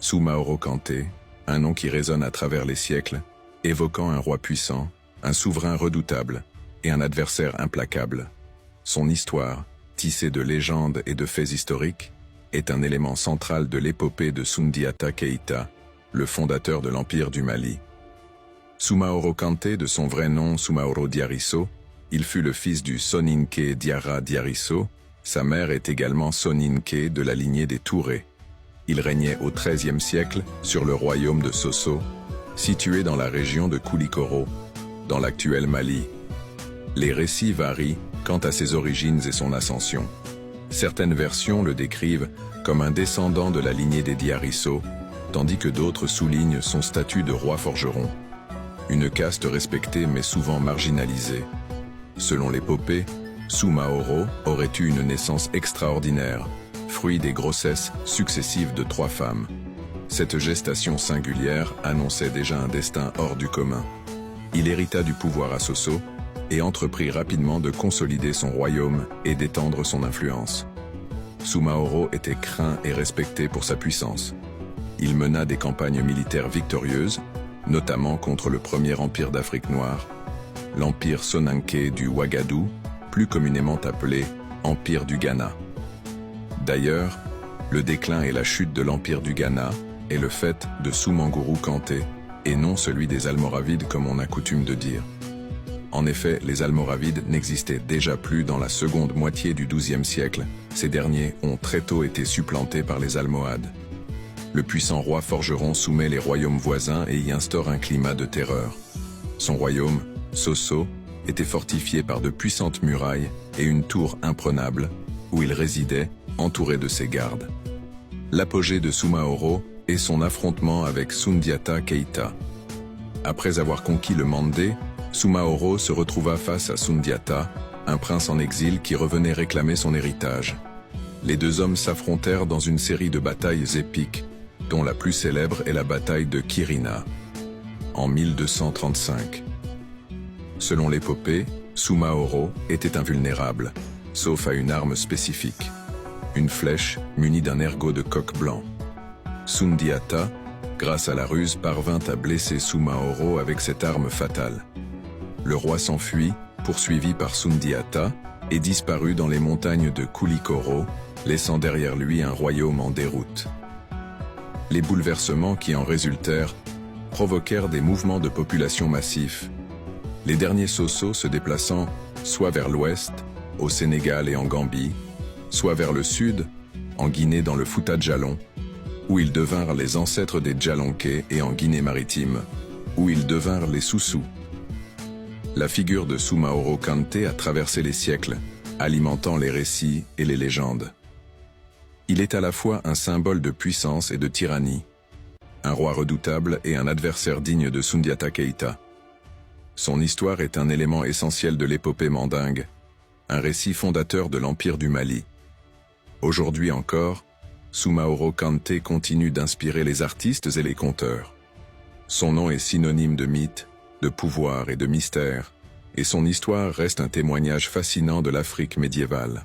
Soumaoro Kanté, un nom qui résonne à travers les siècles, évoquant un roi puissant, un souverain redoutable et un adversaire implacable. Son histoire, tissée de légendes et de faits historiques, est un élément central de l'épopée de Soundiata Keïta, le fondateur de l'Empire du Mali. Soumaoro Kanté, de son vrai nom Soumaoro Diarisso, il fut le fils du Soninké Diarra Diarisso. Sa mère est également Soninké de la lignée des Touré. Il régnait au XIIIe siècle sur le royaume de Sosso, situé dans la région de Koulikoro, dans l'actuel Mali. Les récits varient quant à ses origines et son ascension. Certaines versions le décrivent comme un descendant de la lignée des Diarisso, tandis que d'autres soulignent son statut de roi forgeron. Une caste respectée mais souvent marginalisée. Selon l'épopée, Soumaoro aurait eu une naissance extraordinaire, fruit des grossesses successives de 3 femmes. Cette gestation singulière annonçait déjà un destin hors du commun. Il hérita du pouvoir à Sosso et entreprit rapidement de consolider son royaume et d'étendre son influence. Soumaoro était craint et respecté pour sa puissance. Il mena des campagnes militaires victorieuses, notamment contre le premier empire d'Afrique noire, l'empire Soninké du Ouagadou, plus communément appelé Empire du Ghana. D'ailleurs, le déclin et la chute de l'Empire du Ghana est le fait de Soumaoro Kanté, et non celui des Almoravides comme on a coutume de dire. En effet, les Almoravides n'existaient déjà plus dans la seconde moitié du XIIe siècle. Ces derniers ont très tôt été supplantés par les Almohades. Le puissant roi forgeron soumet les royaumes voisins et y instaure un climat de terreur. Son royaume, Sosso, était fortifié par de puissantes murailles et une tour imprenable, où il résidait, entouré de ses gardes. L'apogée de Soumaoro est son affrontement avec Soundiata Keïta. Après avoir conquis le Mandé, Soumaoro se retrouva face à Soundiata, un prince en exil qui revenait réclamer son héritage. Les deux hommes s'affrontèrent dans une série de batailles épiques, dont la plus célèbre est la bataille de Kirina, en 1235. Selon l'épopée, Soumaoro était invulnérable, sauf à une arme spécifique, une flèche munie d'un ergot de coq blanc. Soundiata, grâce à la ruse, parvint à blesser Soumaoro avec cette arme fatale. Le roi s'enfuit, poursuivi par Soundiata, et disparut dans les montagnes de Koulikoro, laissant derrière lui un royaume en déroute. Les bouleversements qui en résultèrent provoquèrent des mouvements de population massifs, les derniers Sosso se déplaçant soit vers l'ouest, au Sénégal et en Gambie, soit vers le sud, en Guinée dans le Fouta Djallon, où ils devinrent les ancêtres des Djalonké, et en Guinée maritime, où ils devinrent les Soussous. La figure de Soumaoro Kanté a traversé les siècles, alimentant les récits et les légendes. Il est à la fois un symbole de puissance et de tyrannie, un roi redoutable et un adversaire digne de Soundiata Keïta. Son histoire est un élément essentiel de l'épopée mandingue, un récit fondateur de l'Empire du Mali. Aujourd'hui encore, Soumaoro Kanté continue d'inspirer les artistes et les conteurs. Son nom est synonyme de mythe, de pouvoir et de mystère, et son histoire reste un témoignage fascinant de l'Afrique médiévale.